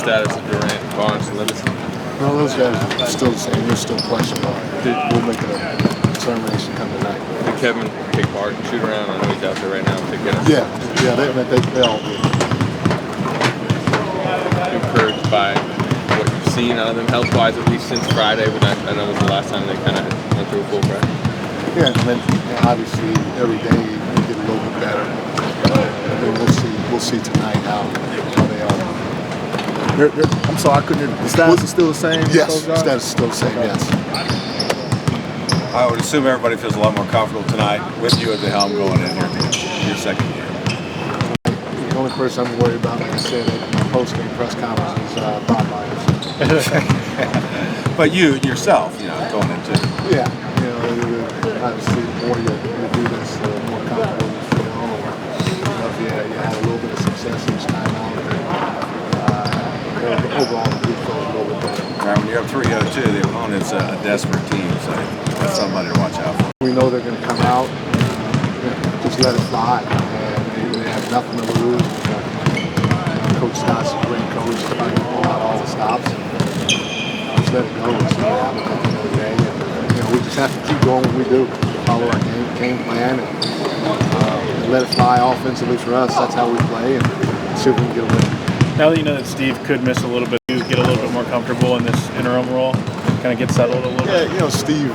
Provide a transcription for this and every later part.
status of Durant, Barnes, and Livingston? No, those guys are still the same. They're still questionable. We'll make a determination come tonight. Did Kevin take part in shoot-around? I know he's out there right now. Yeah, they all do. Encouraged by what you've seen out of them health-wise, at least since Friday, but I know it was the last time they kind of went through a full practice. Yeah, and then obviously every day you get a little bit better. And then we'll see tonight how they are. I'm sorry, I couldn't hear. The status is still the same? Yes, the status is still the same, yes. I would assume everybody feels a lot more comfortable tonight with you at the helm going in your second year. The only person I'm worried about, like I said, at the post-game press conference is Bob Myers. But you yourself, going into. Yeah, obviously the more you do this, the more comfortable you feel. If you had a little bit of success each time out, overall the group feels a little bit better. Right, when you're up 3-0-2, the opponent's a desperate team, so that's somebody to watch out for. We know they're going to come out, just let it fly, and they have nothing to lose. Coach Scott's a great coach, he's going to pull out all the stops. Just let it go. It's going to happen at the end of the day. And, we just have to keep doing what we do, follow our game plan, and let it fly offensively for us. That's how we play, and see if we can get a win. Now that you know that Steve could miss a little bit, you get a little bit more comfortable in this interim role, kind of get settled a little bit? Yeah, Steve,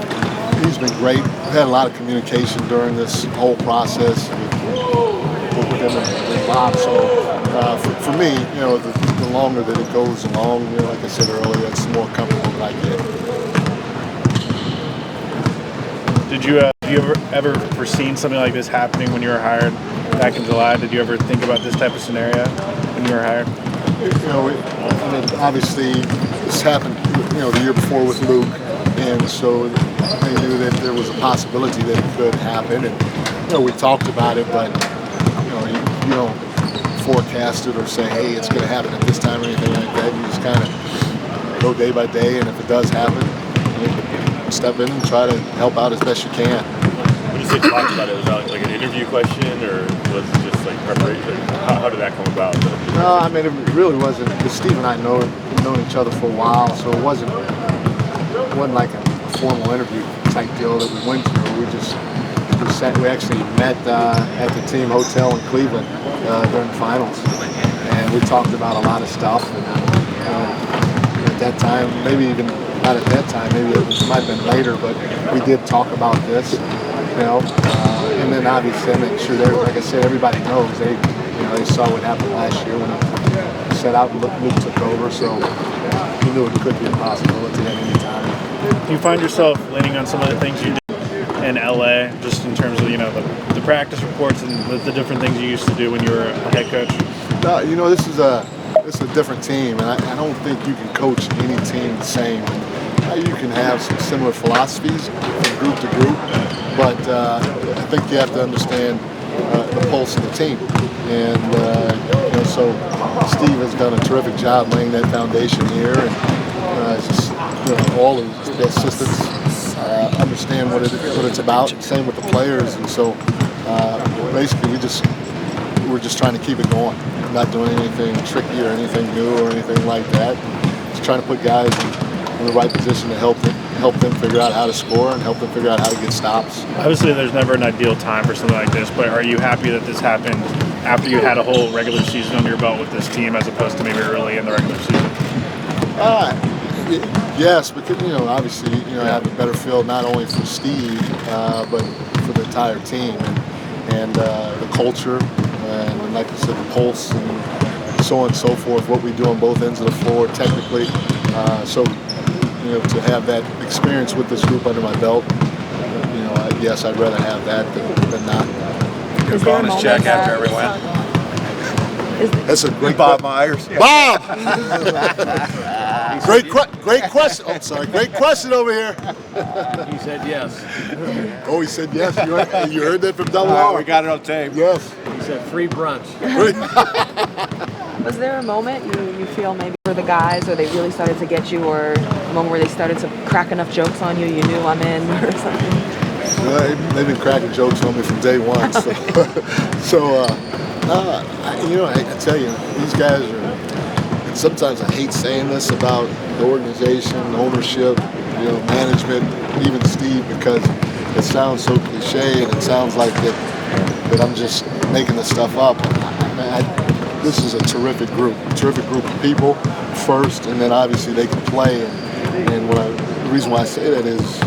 he's been great. We've had a lot of communication during this whole process with him and Bob. So for me, the longer that it goes along, like I said earlier, it's more comfortable that I get. Did you ever foreseen something like this happening when you were hired back in July? Did you ever think about this type of scenario when you were hired? Obviously this happened, the year before with Luke, and so they knew that there was a possibility that it could happen, and we talked about it, but you don't forecast it or say, hey, it's going to happen at this time or anything like that. You just kind of go day by day, and if it does happen, you step in and try to help out as best you can. When you say talked about it, was that like an interview question, or was it just like preparation? How did that come about? No, it really wasn't, because Steve and I known each other for a while, so it wasn't like a formal interview type deal that we went through. We actually met at the team hotel in Cleveland during the finals, and we talked about a lot of stuff. And at that time, maybe even not at that time, maybe it might have been later, but we did talk about this, and then obviously make sure that, like I said, everybody knows they saw what happened last year when it set out and Luke took over, so he knew it could be a possibility at any time. Do you find yourself leaning on some of the things you did in LA, just in terms of the practice reports and the different things you used to do when you were a head coach? No, this is a different team, and I don't think you can coach any team the same. You can have some similar philosophies from group to group, but I think you have to understand the pulse of the team. And so Steve has done a terrific job laying that foundation here, and just all of the assistants understand what it's about. Same with the players, and so basically we're just trying to keep it going. Not doing anything tricky or anything new or anything like that. Just trying to put guys in the right position to help them figure out how to score and help them figure out how to get stops. Obviously, there's never an ideal time for something like this, but are you happy that this happened after you had a whole regular season under your belt with this team, as opposed to maybe early in the regular season? Yes, because obviously I have a better feel not only for Steve but for the entire team and the culture and, like I said, the pulse and so on and so forth. What we do on both ends of the floor technically. So to have that experience with this group under my belt, yes, I'd rather have that than not. Your bonus check after every win. That's a great Bob Myers. Bob! Great question. Oh, sorry. Great question over here. He said yes. Oh, he said yes. You heard that from Double R. We got it on tape. Yes. He said free brunch. Was there a moment you feel maybe for the guys, or they really started to get you, or a moment where they started to crack enough jokes on you, you knew I'm in, or something? Well, they've been cracking jokes on me from day one. So, I tell you, these guys and sometimes I hate saying this about the organization, ownership, management, even Steve, because it sounds so cliche and it sounds like that I'm just making this stuff up. This is a terrific group of people first, and then obviously they can play. And the reason why I say that is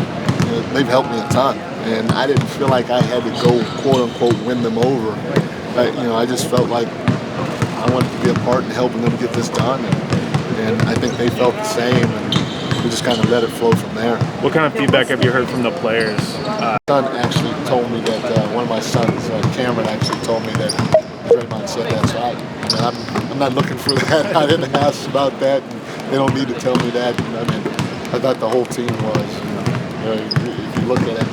they've helped me a ton, and I didn't feel like I had to go quote unquote win them over. I just felt like I wanted to be a part in helping them get this done, and I think they felt the same, and we just kind of let it flow from there. What kind of feedback have you heard from the players? My son actually told me that one of my sons, Cameron, actually told me that Draymond said that. So I'm not looking for that. I didn't ask about that. And they don't need to tell me that. I thought the whole team was. If you look at it,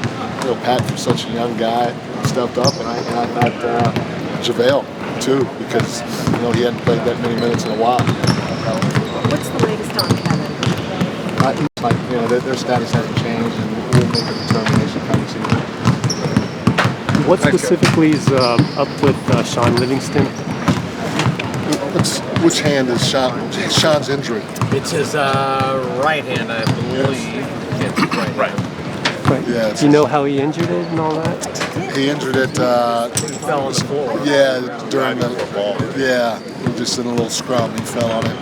Pat was such a young guy, stepped up, and I thought JaVale too, because he hadn't played that many minutes in a while. What's the latest on Kevin? Their status hasn't changed, and we'll make a determination come season. What specifically is up with Sean Livingston? Which hand is Sean's injury? It's his right hand, I believe. It's right. Yeah. Do you know how he injured it and all that? He injured it. He fell on the floor. Yeah, during just in a little scrum, he fell on it,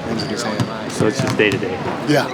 injured his hand. So it's just day to day. Yeah.